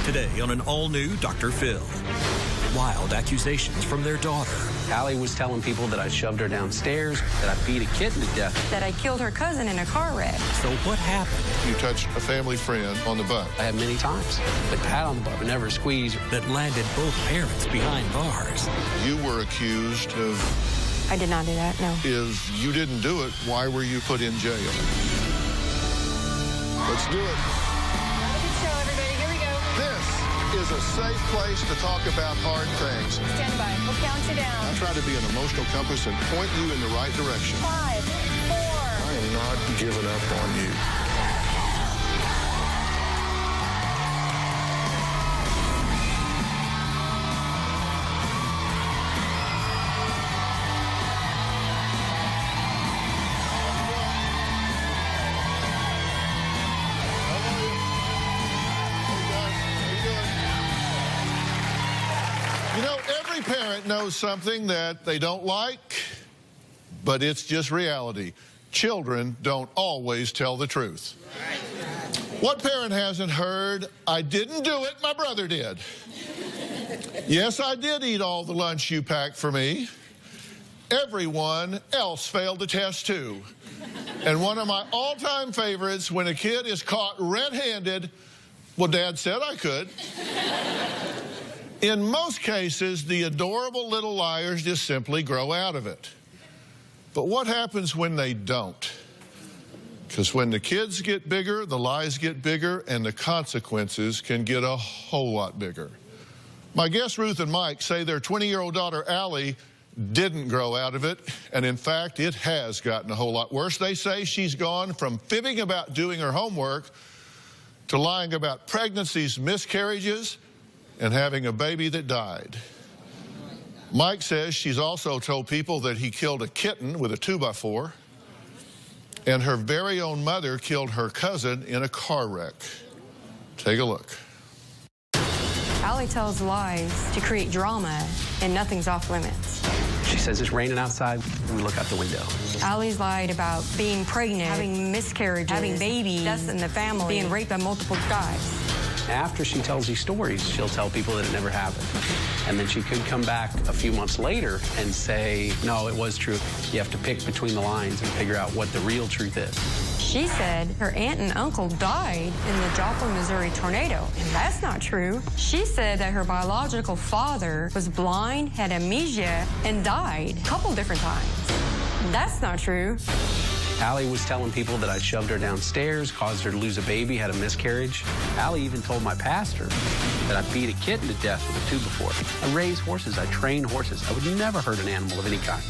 Today on an all-new Dr. Phil. Wild accusations from their daughter. Allie was telling people that I shoved her downstairs, that I beat a kitten to death. That I killed her cousin in a car wreck. So what happened? You touched a family friend on the butt. I have many times, but pat on the butt, but never a squeeze. That landed both parents behind bars. You were accused of... I did not do that, no. If you didn't do it, why were you put in jail? Let's do it. Good show, everybody. Here we go. This is a safe place to talk about hard things. Stand by. We'll count you down. I try to be an emotional compass and point you in the right direction. 5, 4. I am not giving up on you. You know, every parent knows something that they don't like, but it's just reality. Children don't always tell the truth. What parent hasn't heard, I didn't do it, my brother did? Yes, I did eat all the lunch you packed for me. Everyone else failed the test too. And one of my all-time favorites, when a kid is caught red-handed, well, Dad said I could. In most cases, the adorable little liars just simply grow out of it. But what happens when they don't? Because when the kids get bigger, the lies get bigger, and the consequences can get a whole lot bigger. My guests, Ruth and Mike, say their 20-year-old daughter, Allie, didn't grow out of it, and in fact, it has gotten a whole lot worse. They say she's gone from fibbing about doing her homework to lying about pregnancies, miscarriages, and having a baby that died. Mike says she's also told people that he killed a kitten with a 2x4, and her very own mother killed her cousin in a car wreck. Take a look. Allie tells lies to create drama, and nothing's off limits. She says it's raining outside. We look out the window. Allie's lied about being pregnant, having miscarriages, having babies, deaths in the family, being raped by multiple guys. After she tells these stories, she'll tell people that it never happened. And then she could come back a few months later and say, no, it was true. You have to pick between the lines and figure out what the real truth is. She said her aunt and uncle died in the Joplin, Missouri tornado, and that's not true. She said that her biological father was blind, had amnesia, and died a couple different times. That's not true. Allie was telling people that I shoved her downstairs, caused her to lose a baby, had a miscarriage. Allie even told my pastor that I beat a kitten to death with a 2x4. I raise horses, I train horses. I would never hurt an animal of any kind.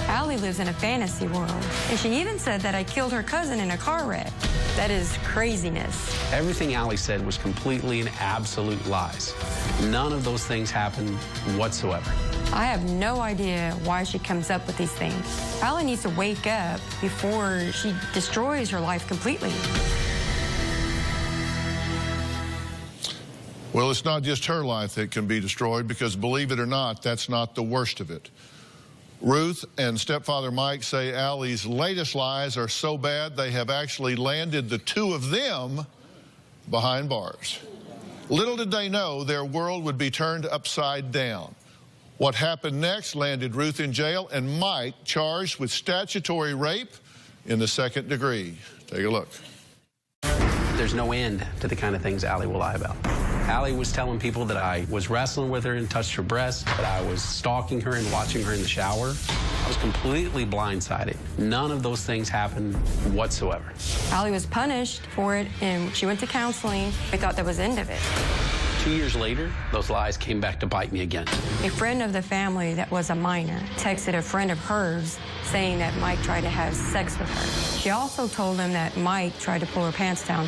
Allie lives in a fantasy world, and she even said that I killed her cousin in a car wreck. That is craziness. Everything Allie said was completely and absolute lies. None of those things happened whatsoever. I have no idea why she comes up with these things. Allie needs to wake up before she destroys her life completely. Well, it's not just her life that can be destroyed, because believe it or not, that's not the worst of it. Ruth and stepfather Mike say Allie's latest lies are so bad they have actually landed the two of them behind bars. Little did they know their world would be turned upside down. What happened next landed Ruth in jail and Mike charged with statutory rape in the 2nd degree. Take a look. There's no end to the kind of things Allie will lie about. Allie was telling people that I was wrestling with her and touched her breast, that I was stalking her and watching her in the shower. I was completely blindsided. None of those things happened whatsoever. Allie was punished for it, and she went to counseling. I thought that was the end of it. 2 years later, those lies came back to bite me again. A friend of the family that was a minor texted a friend of hers saying that Mike tried to have sex with her. She also told him that Mike tried to pull her pants down.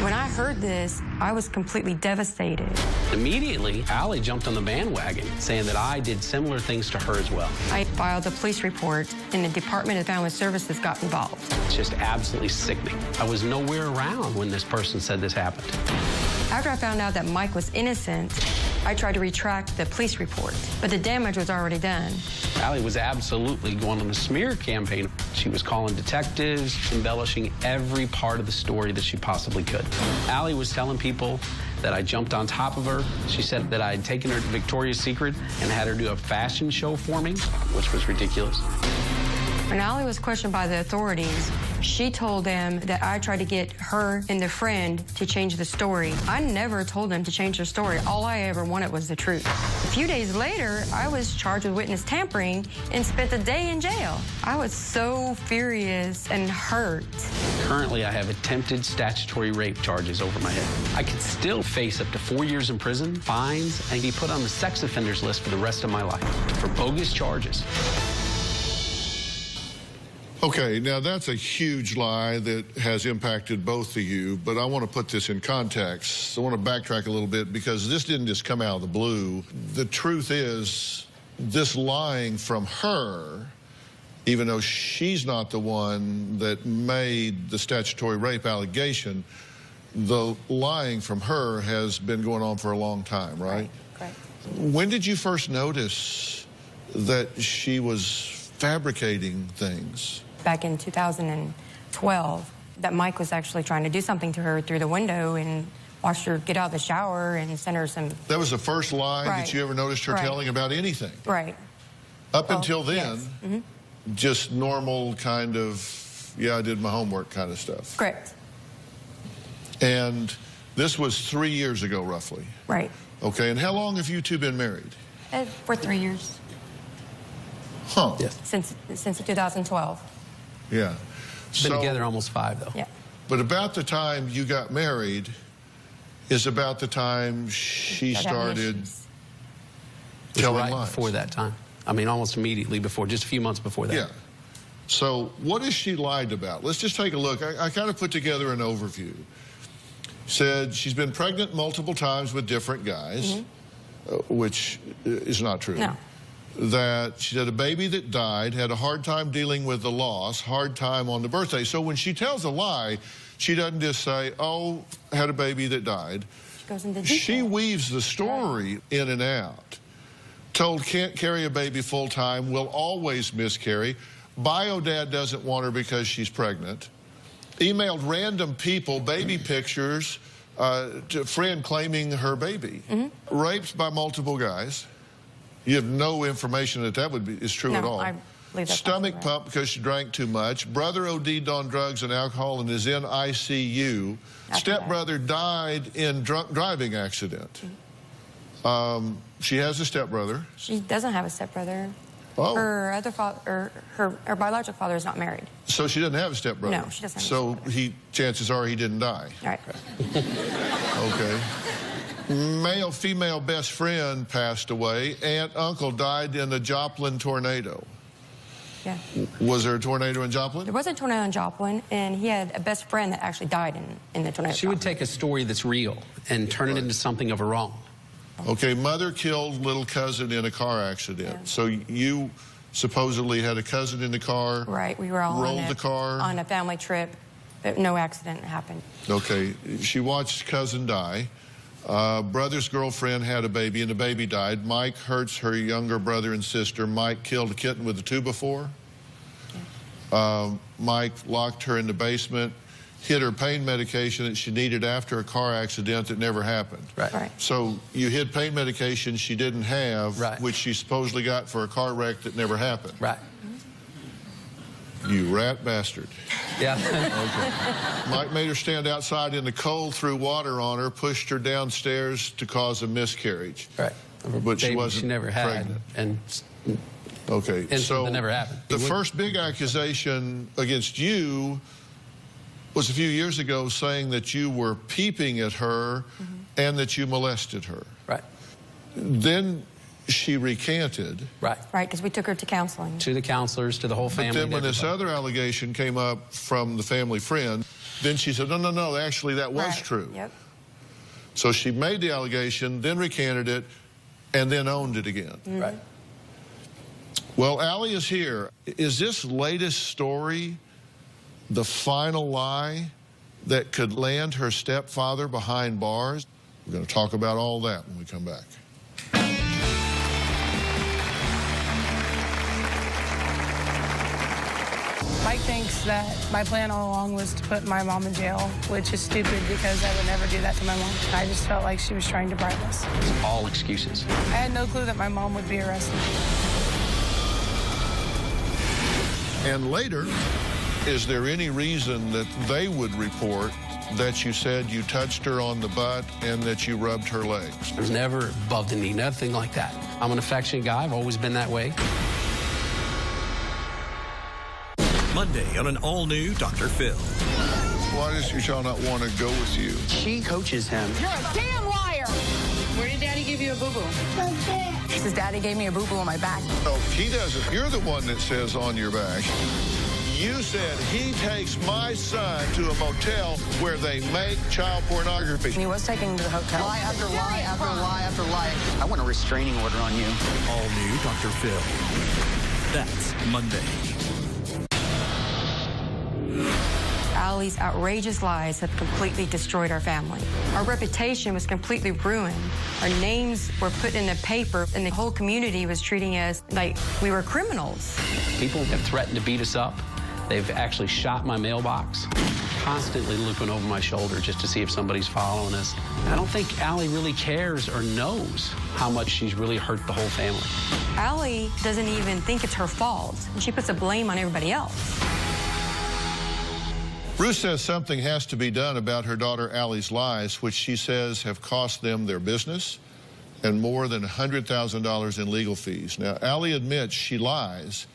When I heard this, I was completely devastated. Immediately, Allie jumped on the bandwagon, saying that I did similar things to her as well. I filed a police report, and the Department of Family Services got involved. It's just absolutely sickening. I was nowhere around when this person said this happened. After I found out that Mike was innocent, I tried to retract the police report, but the damage was already done. Allie was absolutely going on a smear campaign. She was calling detectives, embellishing every part of the story that she possibly could. Allie was telling people that I jumped on top of her. She said that I had taken her to Victoria's Secret and had her do a fashion show for me, which was ridiculous. When Allie was questioned by the authorities, she told them that I tried to get her and the friend to change the story. I never told them to change their story. All I ever wanted was the truth. A few days later, I was charged with witness tampering and spent a day in jail. I was so furious and hurt. Currently, I have attempted statutory rape charges over my head. I could still face up to 4 years in prison, fines, and be put on the sex offenders list for the rest of my life for bogus charges. Okay, now that's a huge lie that has impacted both of you, but I want to put this in context. I want to backtrack a little bit because this didn't just come out of the blue. The truth is, this lying from her, even though she's not the one that made the statutory rape allegation, the lying from her has been going on for a long time, right? Correct. When did you first notice that she was fabricating things? Back in 2012, that Mike was actually trying to do something to her through the window and watched her get out of the shower and send her some... That was the first lie Right. that you ever noticed her Right. telling about anything? Right. Up until then, yes. Mm-hmm. just normal kind of, yeah, I did my homework kind of stuff. Correct. And this was 3 years ago, roughly. Right. Okay, and how long have you two been married? For 3 years. Huh. Yes. Since 2012. Yeah. Been together almost 5, though. Yeah. But about the time you got married is about the time she Started having started issues. telling right lies. before that time. I mean, almost immediately before, just a few months before that. Yeah. So what has she lied about? Let's just take a look. I kind of put together an overview. Said she's been pregnant multiple times with different guys, which is not true. No. That she had a baby that died, had a hard time dealing with the loss, hard time on the birthday. So when she tells a lie, she doesn't just say, oh, had a baby that died. She goes into detail. She weaves the story in and out. Told can't carry a baby full time, will always miscarry. Bio dad doesn't want her because she's pregnant. Emailed random people baby pictures to a friend claiming her baby. Raped by multiple guys. You have no information that is true at all. I believe that's Stomach not pump because she drank too much. Brother OD'd on drugs and alcohol and is in ICU. Stepbrother died in drunk driving accident. She has a stepbrother. She doesn't have a stepbrother. Oh. Her other father, her biological father is not married. So she doesn't have a stepbrother. No, she doesn't have a So stepbrother. chances are he didn't die. All right. Okay. Male, female best friend passed away. Aunt, uncle died in the Joplin tornado. Yeah. Was there a tornado in Joplin? There was a tornado in Joplin, and he had a best friend that actually died in the tornado. She would take a story that's real and turn it into something of a wrong. Okay, mother killed little cousin in a car accident. Yeah. So you supposedly had a cousin in the car. Right, we were all rolled the car. on a family trip, but no accident happened. Okay, she watched cousin die. Brother's girlfriend had a baby, and the baby died. Mike hurts her younger brother and sister. Mike killed a kitten with a 2x4. Yeah. Mike locked her in the basement, hid her pain medication that she needed after a car accident that never happened. Right. So you hid pain medication she didn't have, Right. which she supposedly got for a car wreck that never happened. Right. You rat bastard. Yeah. Okay. Mike made her stand outside in the cold, threw water on her, pushed her downstairs to cause a miscarriage. Right. But she Baby wasn't she never had. pregnant. And Okay, And so something never happened. The first big accusation against you was a few years ago saying that you were peeping at her and that you molested her. right. Then she recanted. Right. Right, because we took her to counseling. To the counselors, to the whole family. But then when and this everybody. other allegation came up from the family friend, then she said, no, actually that was Right. true. Yep. So she made the allegation, then recanted it, and then owned it again. Right. Well, Allie is here. Is this latest story the final lie that could land her stepfather behind bars? We're going to talk about all that when we come back. Mike thinks that my plan all along was to put my mom in jail, which is stupid because I would never do that to my mom. I just felt like she was trying to bribe us. It's all excuses. I had no clue that my mom would be arrested. And later, is there any reason that they would report that you said you touched her on the butt and that you rubbed her legs? I was never above the knee, nothing like that. I'm an affectionate guy. I've always been that way. Monday on an all-new Dr. Phil. Why does your child not want to go with you? She coaches him. You're a damn liar! Where did Daddy give you a boo-boo? She says, Daddy gave me a boo-boo on my back. No, he doesn't. You're the one that says on your back. You said he takes my son to a motel where they make child pornography. He was taking him to the hotel. Lie after lie after lie after lie. I want a restraining order on you. All new Dr. Phil. That's Monday. Allie's outrageous lies have completely destroyed our family. Our reputation was completely ruined. Our names were put in the paper, and the whole community was treating us like we were criminals. People have threatened to beat us up. They've actually shot my mailbox, constantly looking over my shoulder just to see if somebody's following us. I don't think Allie really cares or knows how much she's really hurt the whole family. Allie doesn't even think it's her fault, and she puts the blame on everybody else. Ruth says something has to be done about her daughter Allie's lies, which she says have cost them their business and more than $100,000 in legal fees. Now, Allie admits she lies,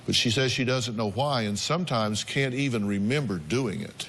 but she says she doesn't know why and sometimes can't even remember doing it.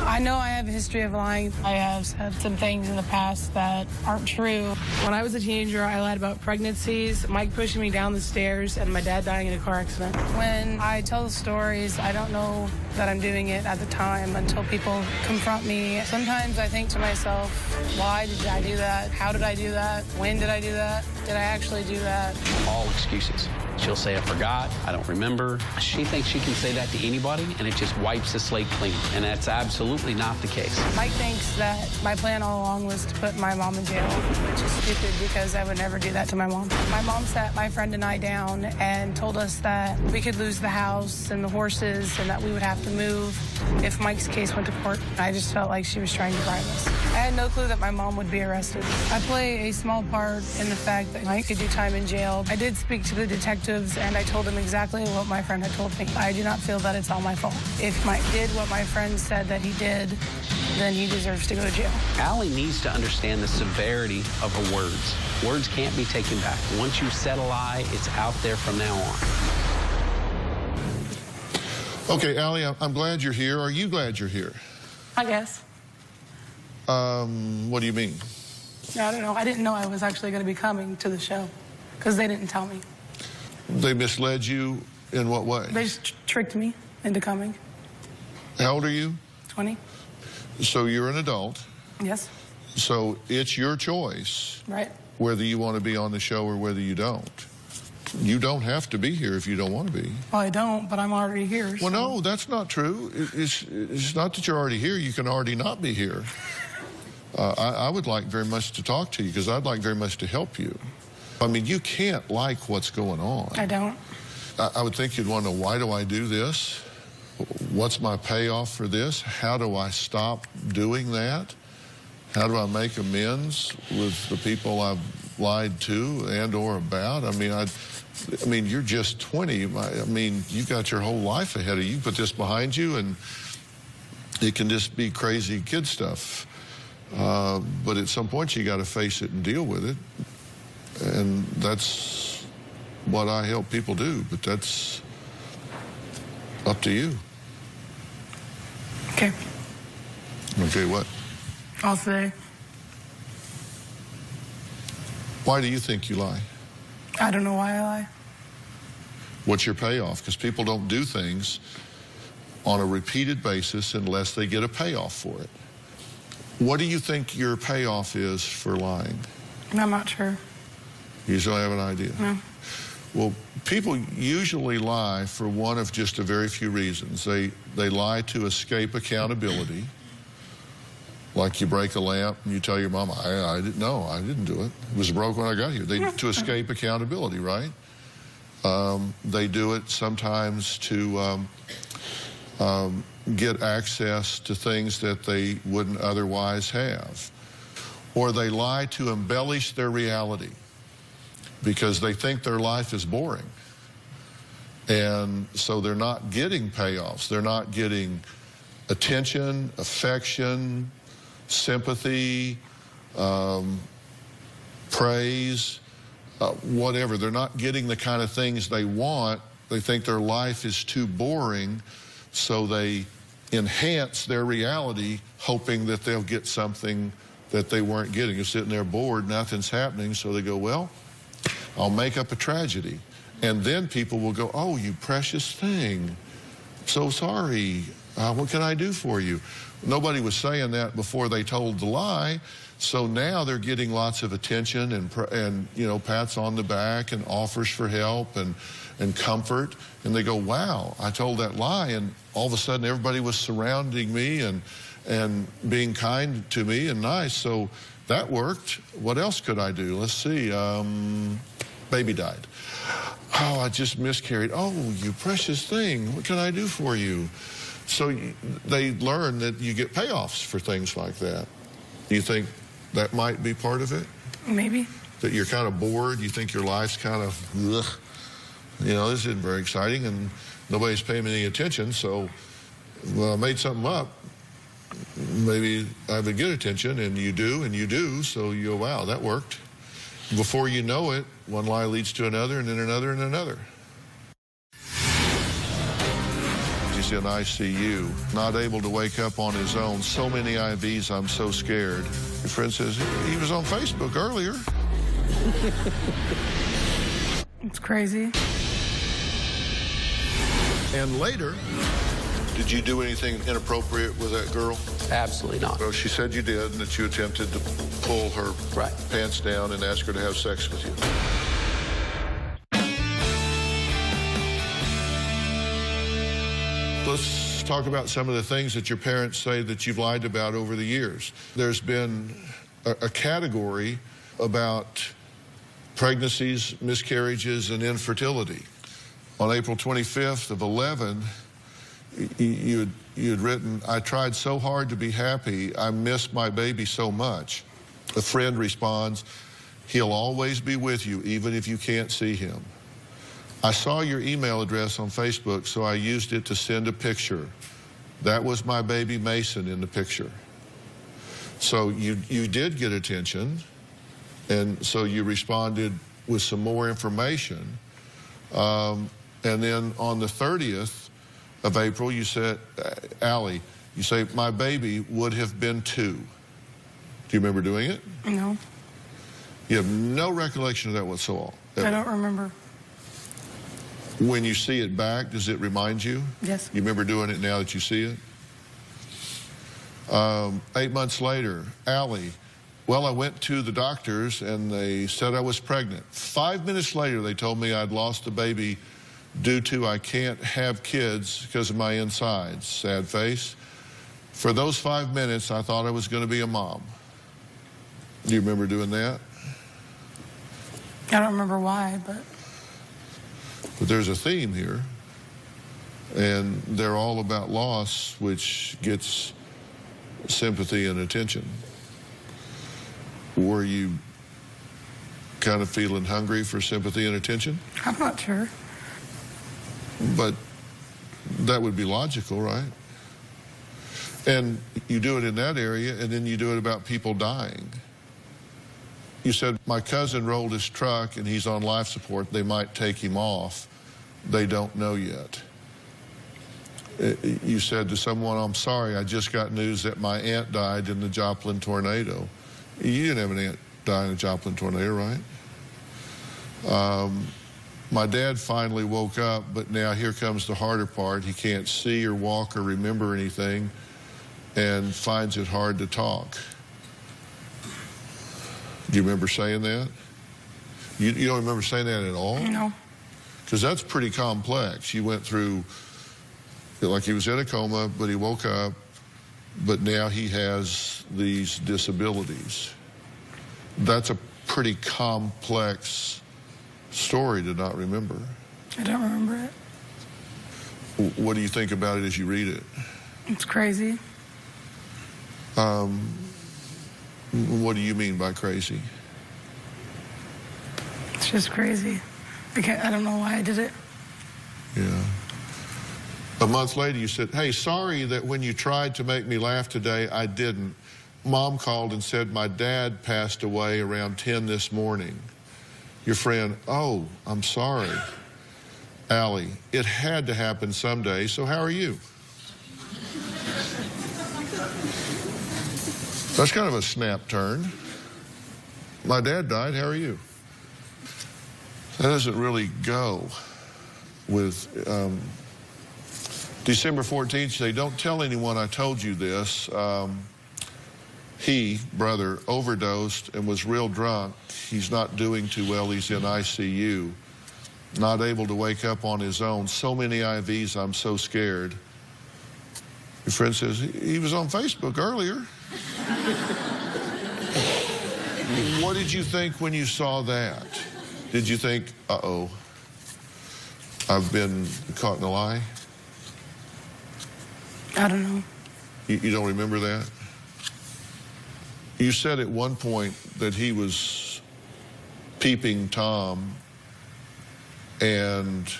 I know I have a history of lying. I have said some things in the past that aren't true. When I was a teenager, I lied about pregnancies, Mike pushing me down the stairs, and my dad dying in a car accident. When I tell the stories, I don't know that I'm doing it at the time until people confront me. Sometimes I think to myself, why did I do that? How did I do that? When did I do that? Did I actually do that? All excuses. She'll say, I forgot, I don't remember. She thinks she can say that to anybody, and it just wipes the slate clean. And that's absolutely not the case. Mike thinks that my plan all along was to put my mom in jail, which is stupid because I would never do that to my mom. My mom sat my friend and I down and told us that we could lose the house and the horses and that we would have to move if Mike's case went to court. I just felt like she was trying to bribe us. I had no clue that my mom would be arrested. I play a small part in the fact that Mike could do time in jail. I did speak to the detectives and I told them exactly what my friend had told me. I do not feel that it's all my fault. If Mike did what my friend said that he did, then he deserves to go to jail. Allie needs to understand the severity of her words. Words can't be taken back. Once you've said a lie, it's out there from now on. Okay, Allie, I'm glad you're here. Are you glad you're here? I guess. What do you mean? I don't know. I didn't know I was actually going to be coming to the show because they didn't tell me. They misled you in what way? They just tricked me into coming. How old are you? 20. So you're an adult. Yes. So it's your choice. Right. Whether you want to be on the show or whether you don't. You don't have to be here if you don't want to be. Well, I don't, but I'm already here. Well, no, that's not true. It's not that you're already here. You can already not be here. I would like very much to talk to you because I'd like very much to help you. I mean, you can't like what's going on. I don't. I would think you'd want to know, why do I do this? What's my payoff for this? How do I stop doing that? How do I make amends with the people I've lied to and or about? I mean, you're just 20. I mean, you got your whole life ahead of you. Put this behind you, and it can just be crazy kid stuff. But at some point, you got to face it and deal with it. And that's what I help people do, but that's up to you. Okay. Okay, what? I'll say. Why do you think you lie? I don't know why I lie. What's your payoff? Because people don't do things on a repeated basis unless they get a payoff for it. What do you think your payoff is for lying? I'm not sure. You still have an idea? No. Well, people usually lie for one of just a very few reasons. They lie to escape accountability. Like you break a lamp and you tell your mom, I didn't know, I didn't do it. It was broke when I got here. To escape accountability, right? They do it sometimes to get access to things that they wouldn't otherwise have. Or they lie to embellish their reality because they think their life is boring. And so they're not getting payoffs. They're not getting attention, affection, sympathy, praise, whatever. They're not getting the kind of things they want. They think their life is too boring, so they enhance their reality, hoping that they'll get something that they weren't getting. They're sitting there bored, nothing's happening, so they go, well, I'll make up a tragedy. And then people will go, oh, you precious thing, so sorry, what can I do for you? Nobody was saying that before they told the lie, so now they're getting lots of attention and you know, pats on the back and offers for help and comfort, and they go, wow, I told that lie, and all of a sudden everybody was surrounding me and being kind to me and nice, so that worked. What else could I do? Let's see, baby died. Oh, I just miscarried. Oh, you precious thing, what can I do for you? So they learn that you get payoffs for things like that. Do you think that might be part of it? Maybe. That you're kind of bored, you think your life's kind of, ugh, you know, this isn't very exciting and nobody's paying me any attention, so well, I made something up. Maybe I would get attention, and you do, so you go, wow, that worked. Before you know it, one lie leads to another, and then another, and another. You see an ICU, not able to wake up on his own. So many IVs, I'm so scared. Your friend says, he was on Facebook earlier. It's crazy. And later, did you do anything inappropriate with that girl? Absolutely not. Well, she said you did, and that you attempted to pull her pants down and ask her to have sex with you. Let's talk about some of the things that your parents say that you've lied about over the years. There's been a category about pregnancies, miscarriages, and infertility. On April 25th of 11, you had written, I tried so hard to be happy, I miss my baby so much. A friend responds, he'll always be with you, even if you can't see him. I saw your email address on Facebook, so I used it to send a picture. That was my baby Mason in the picture. So you did get attention, and so you responded with some more information. And then on the 30th of April, you said, Allie, you say, my baby would have been 2. Do you remember doing it? No. You have no recollection of that whatsoever? I don't remember. When you see it back, does it remind you? Yes. You remember doing it now that you see it? 8 months later, Allie, well, I went to the doctors and they said I was pregnant. 5 minutes later, they told me I'd lost the baby due to I can't have kids because of my insides. Sad face. For those 5 minutes, I thought I was going to be a mom. Do you remember doing that? I don't remember why, but there's a theme here, and they're all about loss, which gets sympathy and attention. Were you kind of feeling hungry for sympathy and attention? I'm not sure. But that would be logical, right? And you do it in that area, and then you do it about people dying. You said, my cousin rolled his truck and he's on life support. They might take him off. They don't know yet. You said to someone, I'm sorry, I just got news that my aunt died in the Joplin tornado. You didn't have an aunt die in a Joplin tornado, right? My dad finally woke up, but now here comes the harder part. He can't see or walk or remember anything and finds it hard to talk. Do you remember saying that? You don't remember saying that at all? No. Because that's pretty complex. You went through, like he was in a coma, but he woke up, but now he has these disabilities. That's a pretty complex story to not remember. I don't remember it. What do you think about it as you read it? It's crazy. What do you mean by crazy? It's just crazy. I don't know why I did it. Yeah. A month later, you said, hey, sorry that when you tried to make me laugh today, I didn't. Mom called and said my dad passed away around 10 this morning. Your friend, oh, I'm sorry. Allie, it had to happen someday, so how are you? That's kind of a snap turn. My dad died, how are you? That doesn't really go with December 14th. You say, don't tell anyone I told you this. He, brother, overdosed and was real drunk. He's not doing too well. He's in ICU. Not able to wake up on his own. So many IVs, I'm so scared. Your friend says, he was on Facebook earlier. What did you think when you saw that? Did you think, uh-oh, I've been caught in a lie? I don't know. You don't remember that? You said at one point that he was peeping Tom and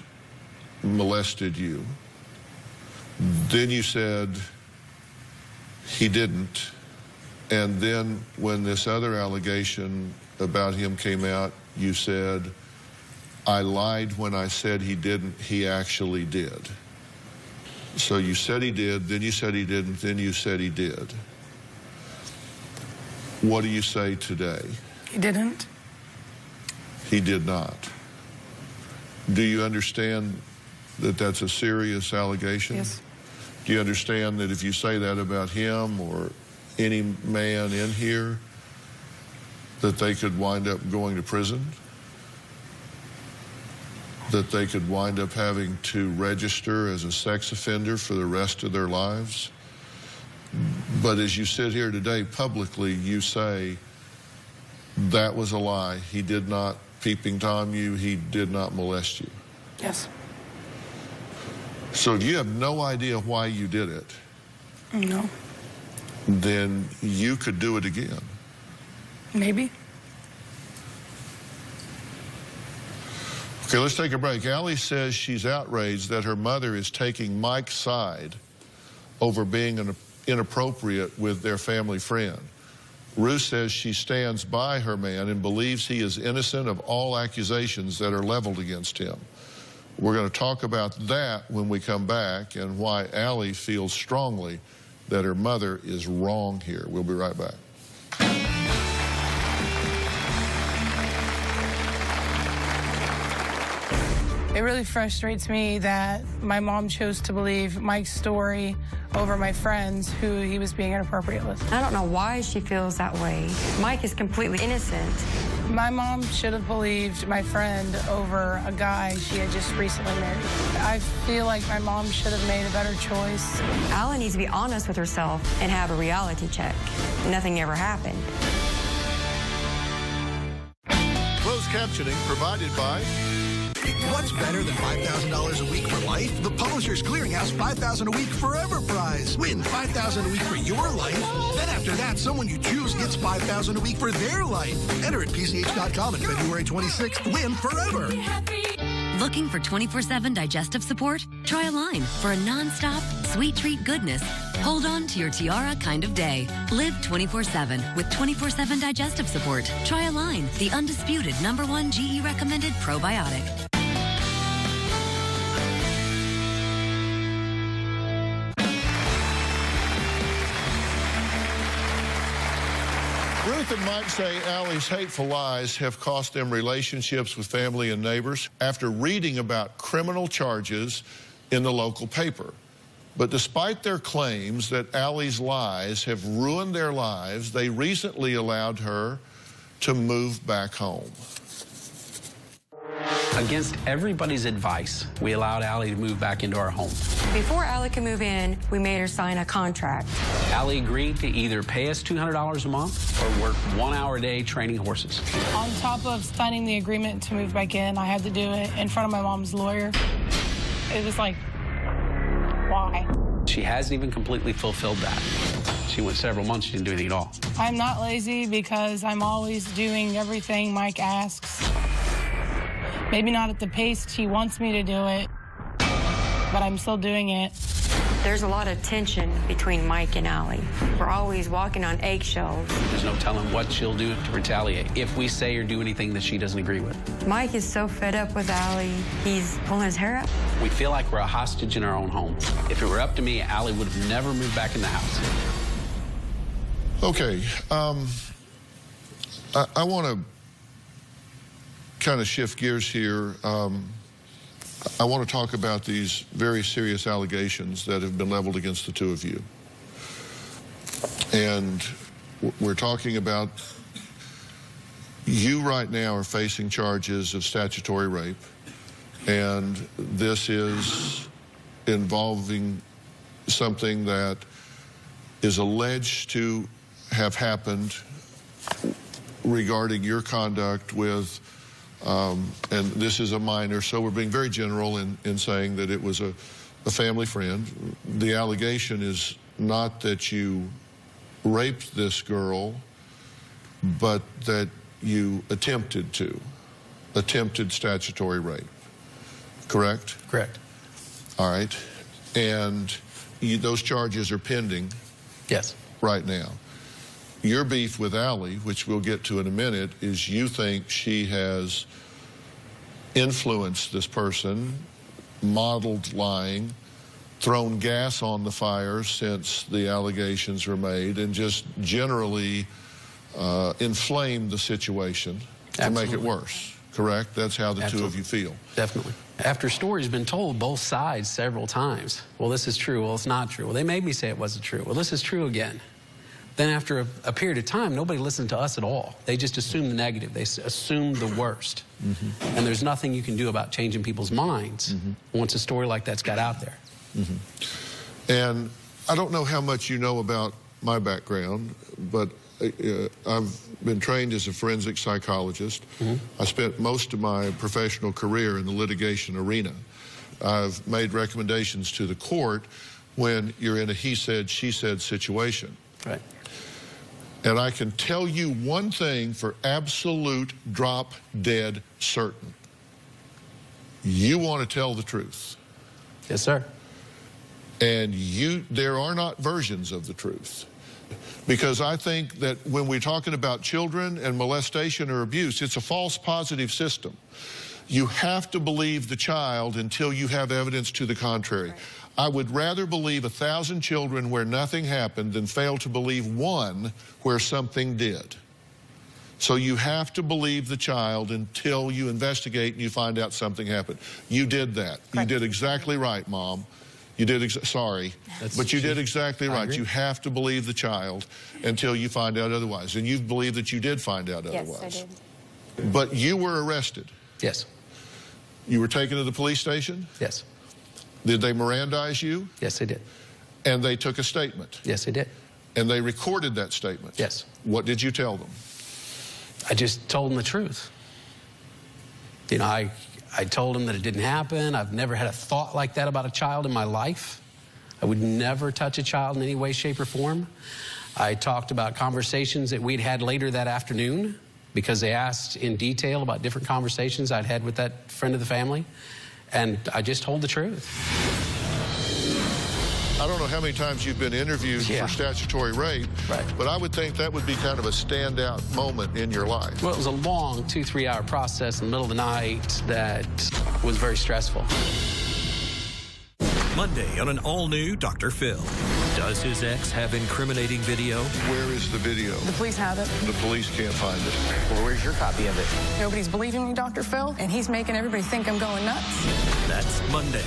molested you. Then you said he didn't. And then when this other allegation about him came out, you said, I lied when I said he didn't, he actually did. So you said he did, then you said he didn't, then you said he did. What do you say today? He didn't. He did not. Do you understand that that's a serious allegation? Yes. Do you understand that if you say that about him or any man in here, that they could wind up going to prison? That they could wind up having to register as a sex offender for the rest of their lives? But as you sit here today publicly, you say that was a lie. He did not peeping Tom you. He did not molest you. Yes. So if you have no idea why you did it, No. then you could do it again. Maybe. Okay, let's take a break. Allie says she's outraged that her mother is taking Mike's side over being inappropriate with their family friend. Ruth says she stands by her man and believes he is innocent of all accusations that are leveled against him. We're going to talk about that when we come back and why Allie feels strongly that her mother is wrong here. We'll be right back. It really frustrates me that my mom chose to believe Mike's story over my friends who he was being inappropriate with. I don't know why she feels that way. Mike is completely innocent. My mom should have believed my friend over a guy she had just recently married. I feel like my mom should have made a better choice. Allie needs to be honest with herself and have a reality check. Nothing ever happened. Closed captioning provided by... What's better than $5,000 a week for life? The Publishers Clearinghouse $5,000 a week forever prize. Win $5,000 a week for your life. Then after that, someone you choose gets $5,000 a week for their life. Enter at PCH.com on February 26th. Win forever. Looking for 24/7 digestive support? Try Align for a non-stop, sweet treat goodness. Hold on to your tiara kind of day. Live 24/7 with 24/7 digestive support. Try Align, the undisputed #1 GE recommended probiotic. Ruth and Mike say Allie's hateful lies have cost them relationships with family and neighbors after reading about criminal charges in the local paper. But despite their claims that Allie's lies have ruined their lives, they recently allowed her to move back home. Against everybody's advice, we allowed Allie to move back into our home. Before Allie could move in, we made her sign a contract. Allie agreed to either pay us $200 a month or work 1 hour a day training horses. On top of signing the agreement to move back in, I had to do it in front of my mom's lawyer. It was like, why? She hasn't even completely fulfilled that. She went several months, she didn't do anything at all. I'm not lazy because I'm always doing everything Mike asks. Maybe not at the pace he wants me to do it, but I'm still doing it. There's a lot of tension between Mike and Allie. We're always walking on eggshells. There's no telling what she'll do to retaliate if we say or do anything that she doesn't agree with. Mike is so fed up with Allie, he's pulling his hair out. We feel like we're a hostage in our own home. If it were up to me, Allie would have never moved back in the house. Okay, I want to kind of shift gears here. I want to talk about these very serious allegations that have been leveled against the two of you. And we're talking about you right now are facing charges of statutory rape, and this is involving something that is alleged to have happened regarding your conduct with and this is a minor, so we're being very general in saying that it was a family friend. The allegation is not that you raped this girl, but that you attempted statutory rape. Correct? Correct. All right. And those charges are pending. Yes. Right now. Your beef with Allie, which we'll get to in a minute, is you think she has influenced this person, modeled lying, thrown gas on the fire since the allegations were made, and just generally inflamed the situation to make it worse. Correct? That's how the two of you feel. Definitely. After stories been told both sides several times, well, this is true, well, it's not true. Well, they made me say it wasn't true. Well, this is true again. Then after a period of time, nobody listened to us at all. They just assumed the negative. They assumed the worst. Mm-hmm. And there's nothing you can do about changing people's minds once a story like that's got out there. Mm-hmm. And I don't know how much you know about my background, but I've been trained as a forensic psychologist. I spent most of my professional career in the litigation arena. I've made recommendations to the court when you're in a he said, she said situation. Right. And I can tell you one thing for absolute drop dead certain. You want to tell the truth. Yes, sir. And there are not versions of the truth. Because I think that when we're talking about children and molestation or abuse, it's a false positive system. You have to believe the child until you have evidence to the contrary. Right. I would rather believe 1,000 children where nothing happened than fail to believe one where something did. So you have to believe the child until you investigate and you find out something happened. You did that. Correct. You did exactly right, Mom. You did, sorry, but you did exactly right. You have to believe the child until you find out otherwise. And you believe that you did find out otherwise. Yes, I did. But you were arrested. Yes. You were taken to the police station? Yes. Did they Mirandize you? Yes, they did. And they took a statement? Yes, they did. And they recorded that statement? Yes. What did you tell them? I just told them the truth. You know, I told them that it didn't happen. I've never had a thought like that about a child in my life. I would never touch a child in any way, shape, or form. I talked about conversations that we'd had later that afternoon because they asked in detail about different conversations I'd had with that friend of the family. And I just told the truth. I don't know how many times you've been interviewed for statutory rape, but I would think that would be kind of a standout moment in your life. Well, it was a long 2-3 hour process in the middle of the night that was very stressful. Monday on an all-new Dr. Phil. Does his ex have incriminating video? Where is the video? The police have it. The police can't find it. Well, where's your copy of it? Nobody's believing me, Dr. Phil, and he's making everybody think I'm going nuts. That's Monday.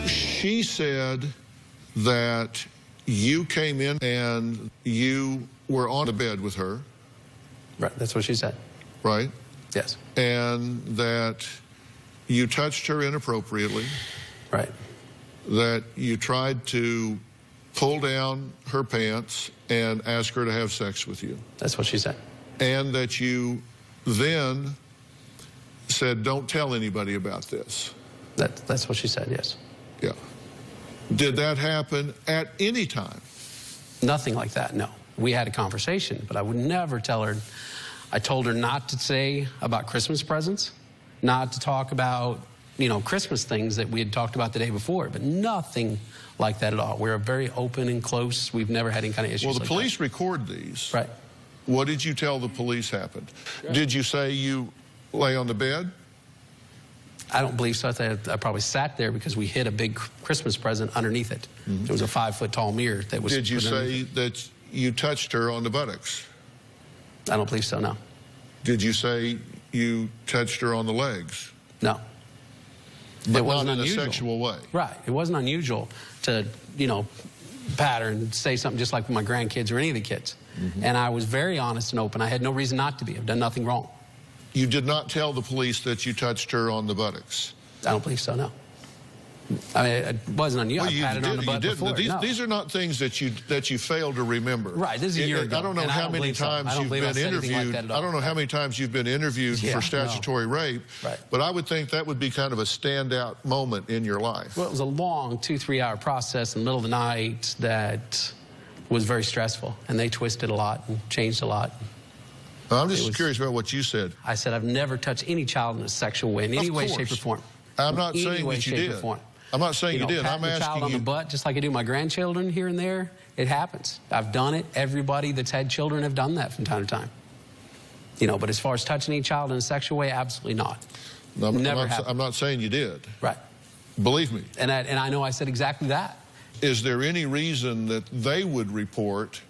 She said that you came in and you were on the bed with her. Right, that's what she said. Right? Yes. And that you touched her inappropriately. Right. That you tried to pull down her pants and ask her to have sex with you. That's what she said. And that you then said, don't tell anybody about this. That's what she said, yes. Yeah. Did that happen at any time? Nothing like that, no. We had a conversation, but I would never tell her. I told her not to say about Christmas presents, not to talk about, you know, Christmas things that we had talked about the day before, but nothing like that at all. We're very open and close. We've never had any kind of issues. Well, the like police that. record these. Right. What did you tell the police happened? Sure. Did you say you lay on the bed? I don't believe so. I probably sat there because we hid a big Christmas present underneath it. There was a 5-foot-tall mirror that was. Did you say it. that you touched her on the buttocks? I don't believe so, no. Did you say you touched her on the legs? No. But it wasn't not in unusual. a sexual way? Right. It wasn't unusual to, you know, pat her and say something just like my grandkids or any of the kids. And I was very honest and open. I had no reason not to be. I've done nothing wrong. You did not tell the police that you touched her on the buttocks? I don't believe so, no. I mean, it wasn't unusual. Well, I patted her on the butt before. These are not things that you fail to remember. Right, this is a year ago. I don't know how many times you've been interviewed. I don't know how many times you've been interviewed for statutory rape. Right. But I would think that would be kind of a standout moment in your life. Well, it was a long 2-3 hour process in the middle of the night that was very stressful, and they twisted a lot and changed a lot. I'm just curious about what you said. I said I've never touched any child in a sexual way, in any way, shape, or form. I'm not saying that you did. I'm not saying you did. I'm asking you. Child on the butt, just like I do my grandchildren here and there. It happens. I've done it. Everybody that's had children have done that from time to time. You know, but as far as touching any child in a sexual way, absolutely not. No, I'm not saying you did. Right. Believe me. And I know I said exactly that. Is there any reason that they would report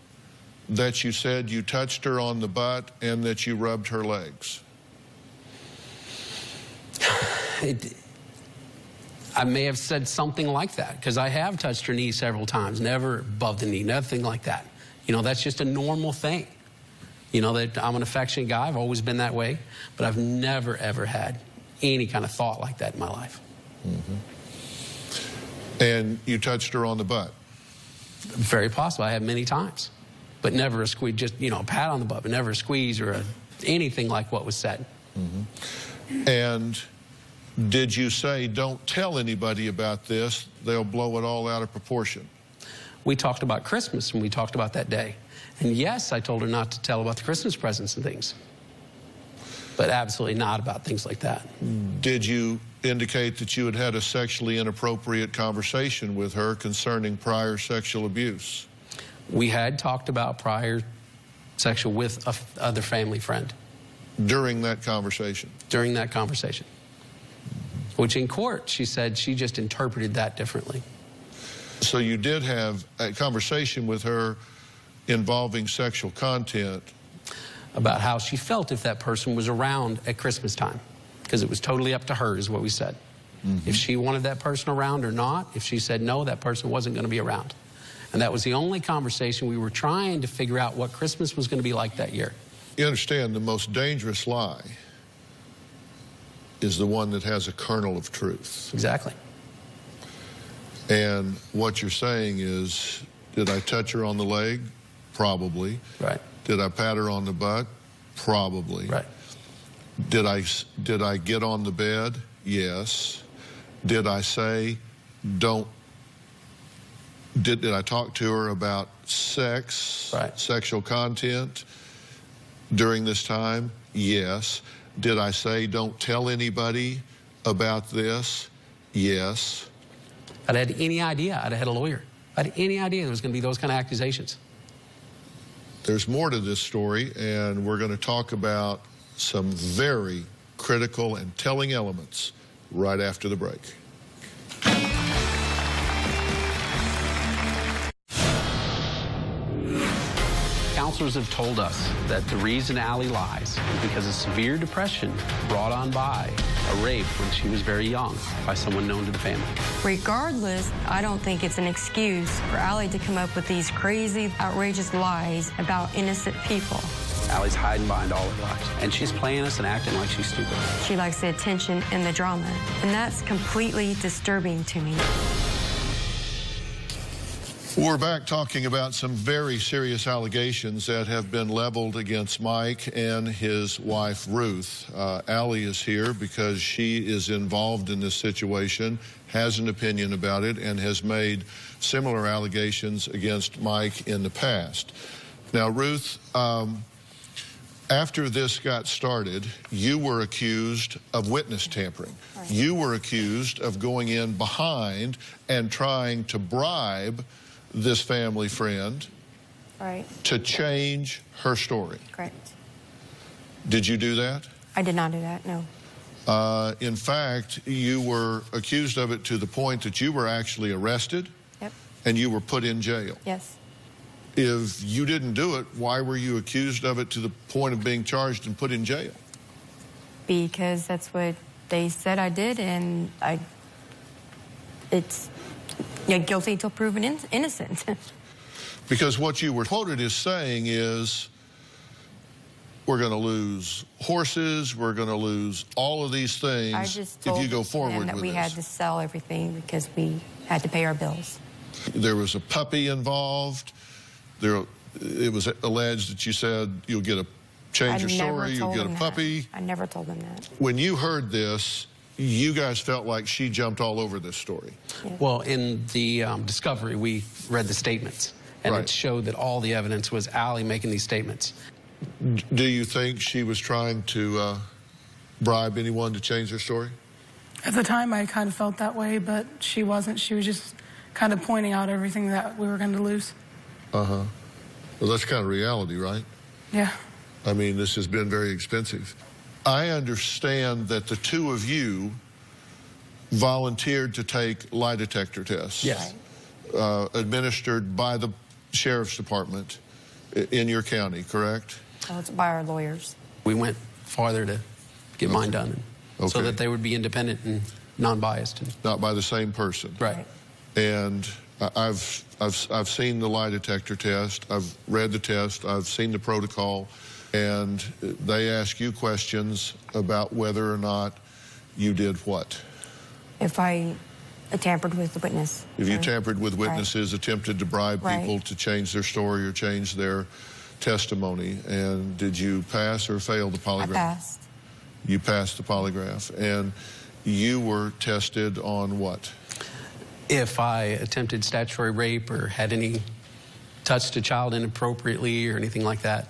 that you said you touched her on the butt and that you rubbed her legs? I may have said something like that, because I have touched her knee several times, never above the knee, nothing like that. You know, that's just a normal thing. You know, that I'm an affectionate guy, I've always been that way, but I've never, ever had any kind of thought like that in my life. And you touched her on the butt? Very possible. I have many times, but never a squeeze, just, you know, a pat on the butt, but never a squeeze or anything like what was said. And did you say, don't tell anybody about this, they'll blow it all out of proportion? We talked about Christmas when we talked about that day. And yes, I told her not to tell about the Christmas presents and things, but absolutely not about things like that. Did you indicate that you had had a sexually inappropriate conversation with her concerning prior sexual abuse? We had talked about prior sexual with other family friend. During that conversation? During that conversation. Which in court, she said she just interpreted that differently. So you did have a conversation with her involving sexual content? About how she felt if that person was around at Christmas time. Because it was totally up to her, is what we said. If she wanted that person around or not, if she said no, that person wasn't going to be around. And that was the only conversation. We were trying to figure out what Christmas was going to be like that year. You understand, the most dangerous lie is the one that has a kernel of truth. Exactly. And what you're saying is, did I touch her on the leg? Probably. Right. Did I pat her on the butt? Probably. Right. Did I get on the bed? Yes. Did I say, don't, did I talk to her about sex, sexual content during this time? Yes. Did I say, don't tell anybody about this? Yes. I'd had any idea. I'd had a lawyer. I had any idea there was going to be those kind of accusations. There's more to this story, and we're going to talk about some very critical and telling elements right after the break. Counselors have told us that the reason Allie lies is because of severe depression brought on by a rape when she was very young by someone known to the family. Regardless, I don't think it's an excuse for Allie to come up with these crazy, outrageous lies about innocent people. Allie's hiding behind all her lies, and she's playing us and acting like she's stupid. She likes the attention and the drama, and that's completely disturbing to me. We're back talking about some very serious allegations that have been leveled against Mike and his wife, Ruth. Allie is here because she is involved in this situation, has an opinion about it, and has made similar allegations against Mike in the past. Now, Ruth, after this got started, you were accused of witness tampering. Right. You were accused of going in behind and trying to bribe this family friend, right, to change her story. Correct. Did you do that? I did not do that, no. In fact, you were accused of it to the point that you were actually arrested. Yep. And you were put in jail. Yes. If you didn't do it, why were you accused of it to the point of being charged and put in jail? Because that's what they said I did, and it's guilty until proven innocent. Because what you were quoted as saying is, we're going to lose horses, we're going to lose all of these things I just told if you go forward with that we this. had to sell everything because we had to pay our bills. There was a puppy involved. It was alleged that you said you'll get a change your story, you'll get a puppy. I never told them that. When you heard this, you guys felt like she jumped all over this story. Yeah. Well, in the discovery, we read the statements, and Right. it showed that all the evidence was Allie making these statements. Do you think she was trying to bribe anyone to change their story? At the time, I kind of felt that way, but she wasn't. She was just kind of pointing out everything that we were going to lose. Uh-huh. Well, that's kind of reality, right? Yeah. I mean, this has been very expensive. I understand that the two of you volunteered to take lie detector tests. Yes. Administered by the sheriff's department in your county, correct? Oh, it's by our lawyers. We went farther to get mine done, so that they would be independent and non-biased. Not by the same person. Right. And I've seen the lie detector test. I've read the test. I've seen the protocol. And they ask you questions about whether or not you did what? If I tampered with the witness. If you tampered with witnesses, right. attempted to bribe people to change their story or change their testimony. And did you pass or fail the polygraph? I passed. You passed the polygraph. And you were tested on what? If I attempted statutory rape or had any touched a child inappropriately or anything like that.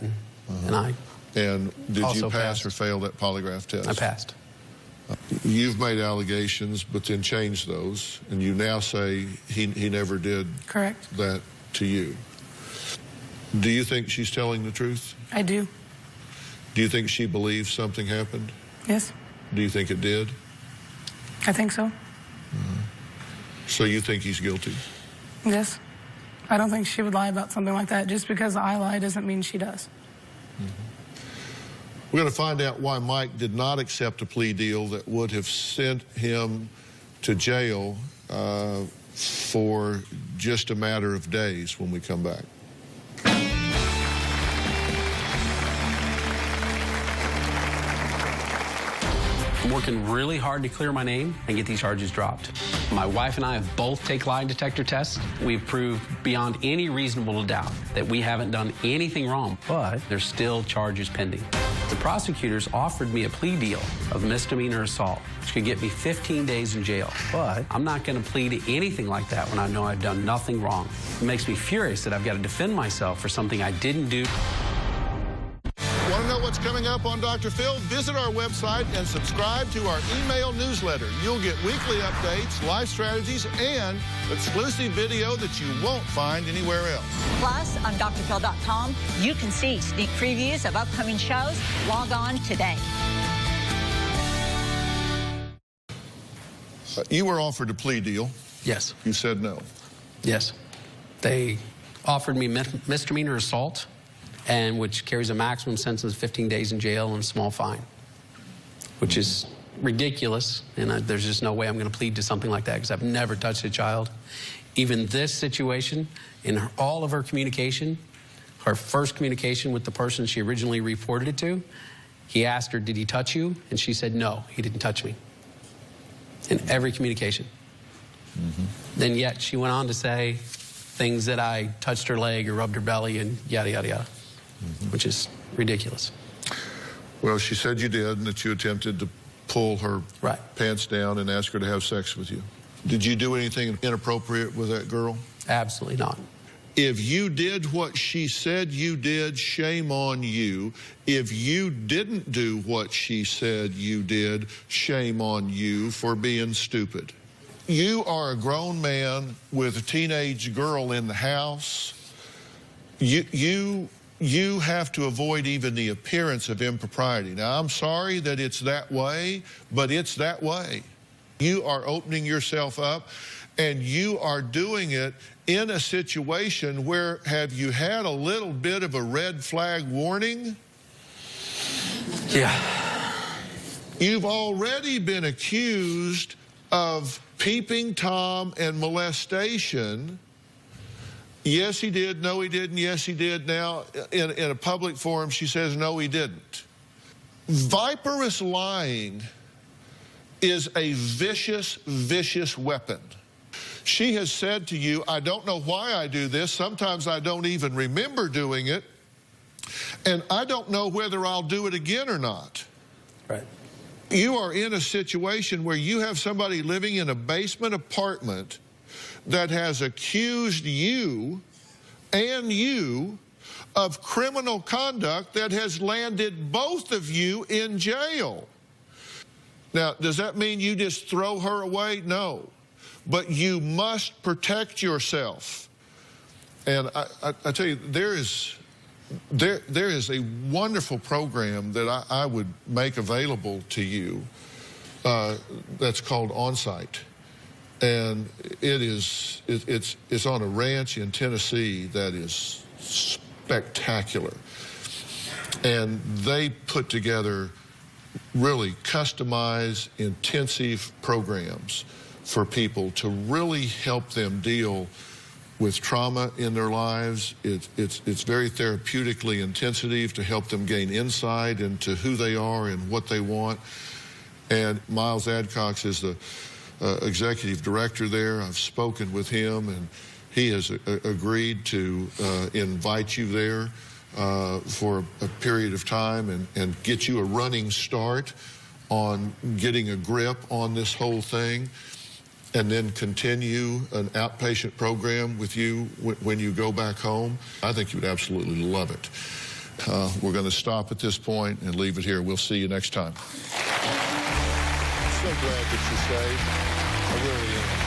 And did you pass or fail that polygraph test? I passed. You've made allegations, but then changed those, and you now say he never did Correct. that to you. Do you think she's telling the truth? I do. Do you think she believes something happened? Yes. Do you think it did? I think so. So you think he's guilty? Yes. I don't think she would lie about something like that. Just because I lie doesn't mean she does. We're going to find out why Mike did not accept a plea deal that would have sent him to jail for just a matter of days when we come back. I'm working really hard to clear my name and get these charges dropped. My wife and I have both taken lie detector tests. We've proved beyond any reasonable doubt that we haven't done anything wrong, but there's still charges pending. The prosecutors offered me a plea deal of misdemeanor assault, which could get me 15 days in jail. But I'm not going to plead to anything like that when I know I've done nothing wrong. It makes me furious that I've got to defend myself for something I didn't do. Want to know what's coming up on Dr. Phil? Visit our website and subscribe to our email newsletter. You'll get weekly updates, life strategies, and exclusive video that you won't find anywhere else. Plus, on drphil.com, you can see sneak previews of upcoming shows. Log on today. You were offered a plea deal. Yes. You said no. Yes. They offered me misdemeanor assault, and which carries a maximum sentence of 15 days in jail and a small fine, which is ridiculous, and there's just no way I'm going to plead to something like that because I've never touched a child. Even this situation, in all of her communication, Her first communication with the person she originally reported it to, he asked her, did he touch you? And she said, no, he didn't touch me. In every communication. Then yet she went on to say things that I touched her leg or rubbed her belly and yada, yada, yada, which is ridiculous. Well, she said you did, and that you attempted to pull her pants down and ask her to have sex with you. Did you do anything inappropriate with that girl? Absolutely not. If you did what she said you did, shame on you. If you didn't do what she said you did, shame on you for being stupid. You are a grown man with a teenage girl in the house. You have to avoid even the appearance of impropriety. Now, I'm sorry that it's that way, but it's that way. You are opening yourself up, and you are doing it in a situation where, have you had a little bit of a red flag warning? Yeah. You've already been accused of peeping Tom and molestation. Yes, he did. No, he didn't. Yes, he did. Now, in a public forum, she says, no, he didn't. Viperous lying is a vicious, vicious weapon. She has said to you, I don't know why I do this. Sometimes I don't even remember doing it. And I don't know whether I'll do it again or not. Right. You are in a situation where you have somebody living in a basement apartment that has accused you and you of criminal conduct that has landed both of you in jail. Now, does that mean you just throw her away? No. But you must protect yourself. And I tell you, there is a wonderful program that I would make available to you that's called On-Site. And it's on a ranch in Tennessee that is spectacular. And they put together really customized, intensive programs for people to really help them deal with trauma in their lives. It's very therapeutically intensive to help them gain insight into who they are and what they want. And Miles Adcox is the executive director there. I've spoken with him, and he has agreed to invite you there for a period of time and get you a running start on getting a grip on this whole thing, and then continue an outpatient program with you when you go back home. I think you would absolutely love it. We're going to stop at this point and leave it here. We'll see you next time. I'm so glad that you stayed. I really am.